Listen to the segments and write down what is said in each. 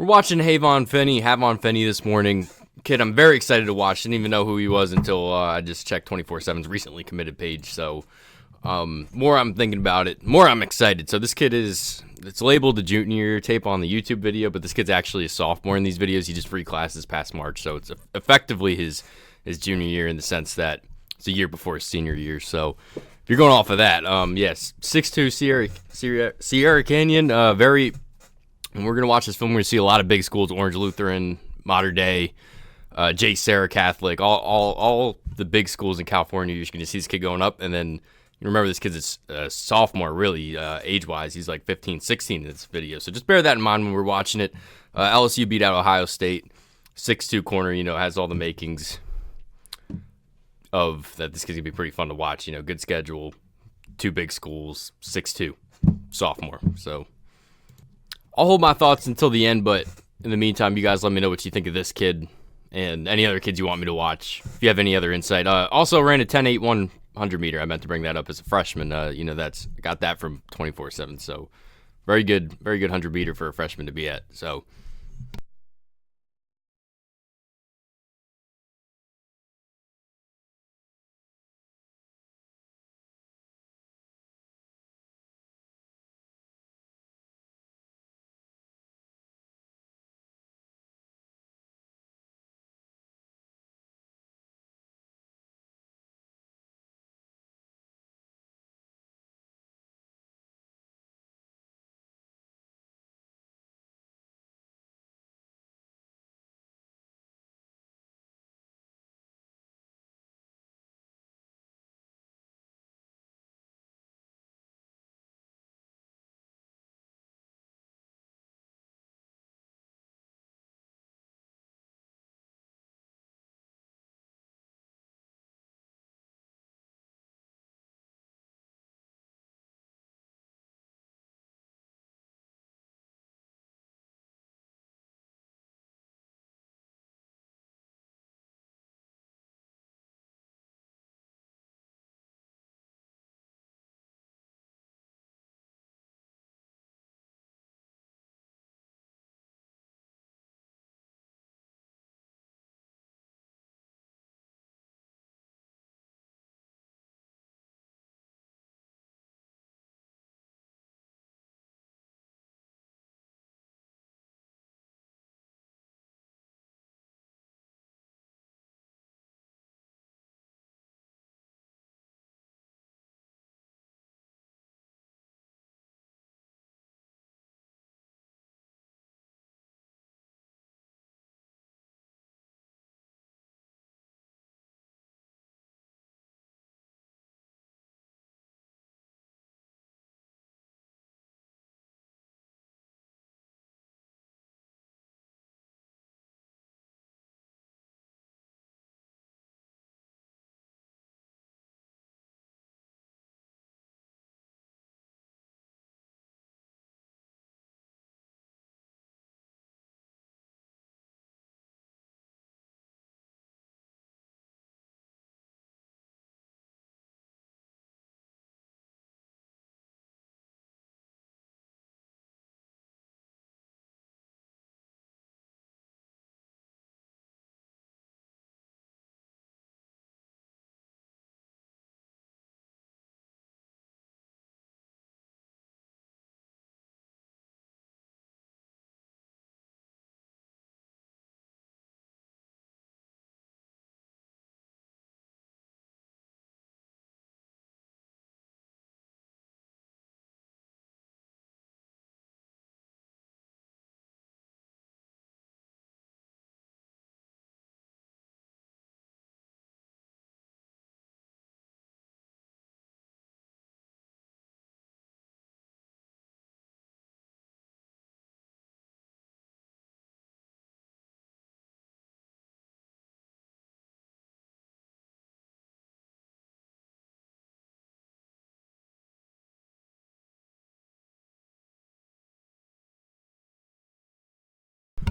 We're watching Havon Finney this morning. Kid, I'm very excited to watch. Didn't even know who he was until I just checked 24/7's recently committed page. So, more I'm thinking about it, more I'm excited. So this kid it's labeled the junior tape on the YouTube video, but this kid's actually a sophomore in these videos. He just reclasses past March, so it's effectively his junior year in the sense that it's a year before his senior year. So if you're going off of that, yes, 6'2" Sierra Canyon, and we're going to watch this film. We're going to see a lot of big schools: Orange Lutheran, Mater Dei, J. Sarah Catholic, all the big schools in California. You're going to see this kid going up. And then you remember this kid's a sophomore, really, age-wise. He's like 15, 16 in this video. So just bear that in mind when we're watching it. LSU beat out Ohio State. 6'2" corner, has all the makings of that. This kid's going to be pretty fun to watch. Good schedule, two big schools, 6'2", sophomore. So I'll hold my thoughts until the end, but in the meantime, you guys let me know what you think of this kid and any other kids you want me to watch. If you have any other insight. Also ran a 10.8 100 meter. I meant to bring that up as a freshman. That's got that from 24/7. So very good 100 meter for a freshman to be at. So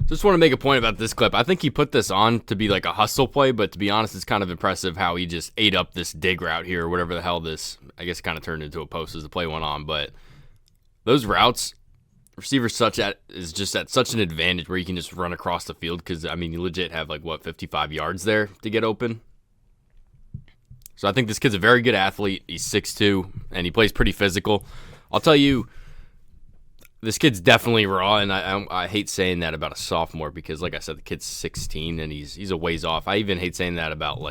just want to make a point about this clip. I think he put this on to be like a hustle play, but to be honest, it's kind of impressive how he just ate up this dig route here, or whatever the hell this, I guess, kind of turned into a post as the play went on. But those routes receiver is just at such an advantage where you can just run across the field because, I mean, you legit have 55 yards there to get open. So I think this kid's a very good athlete. He's 6'2", and he plays pretty physical. I'll tell you, this kid's definitely raw, and I hate saying that about a sophomore because, like I said, the kid's 16, and he's a ways off. I even hate saying that about,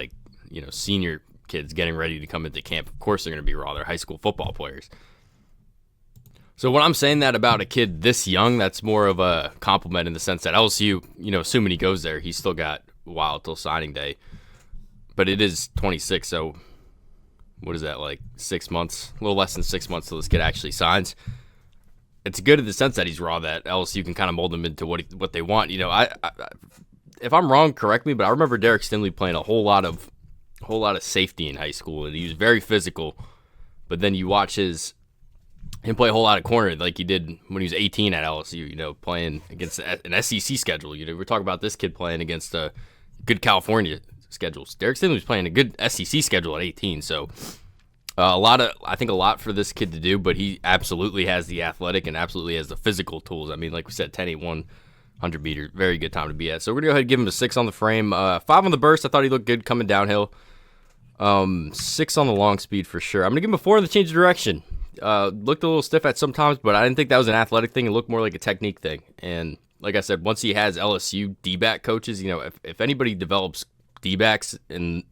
senior kids getting ready to come into camp. Of course they're going to be raw. They're high school football players. So when I'm saying that about a kid this young, that's more of a compliment in the sense that LSU, assuming he goes there, he's still got a while till signing day. But it is 26, so what is that, 6 months? A little less than 6 months till this kid actually signs. It's good in the sense that he's raw, that LSU can kind of mold him into what they want. If I'm wrong, correct me, but I remember Derek Stingley playing a whole lot of safety in high school, and he was very physical. But then you watch him play a whole lot of corner like he did when he was 18 at LSU, playing against an SEC schedule. We're talking about this kid playing against a good California schedules. Derek Stingley was playing a good SEC schedule at 18, so I think a lot for this kid to do, but he absolutely has the athletic and absolutely has the physical tools. I mean, like we said, 10-8-1, 100 meter, very good time to be at. So we're going to go ahead and give him a 6 on the frame. 5 on the burst. I thought he looked good coming downhill. 6 on the long speed for sure. I'm going to give him a 4 on the change of direction. Looked a little stiff at some times, but I didn't think that was an athletic thing. It looked more like a technique thing. And like I said, once he has LSU D-back coaches, if anybody develops D-backs in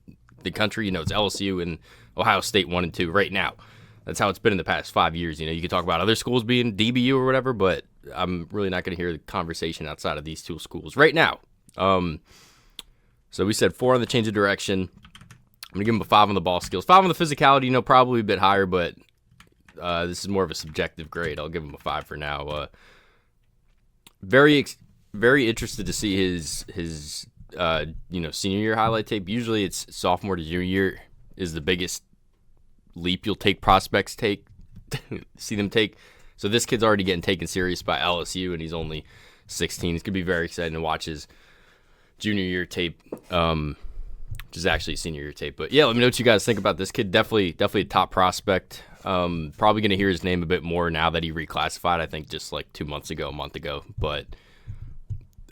the country, it's LSU and Ohio State 1 and 2 right now. That's how it's been in the past 5 years. You could talk about other schools being DBU or whatever, but I'm really not going to hear the conversation outside of these two schools right now. So we said 4 on the change of direction. I'm going to give him a 5 on the ball skills. 5 on the physicality, probably a bit higher, but this is more of a subjective grade. I'll give him a 5 for now. Very interested to see his senior year highlight tape. Usually it's sophomore to junior year is the biggest leap you'll take prospects see them take. So this kid's already getting taken serious by LSU, and he's only 16. It's going to be very exciting to watch his junior year tape, which is actually senior year tape. But yeah, let me know what you guys think about this kid. Definitely a top prospect. Probably going to hear his name a bit more now that he reclassified, I think just like a month ago. But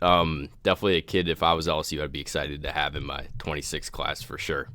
definitely a kid, if I was LSU, I'd be excited to have in my 26 class for sure.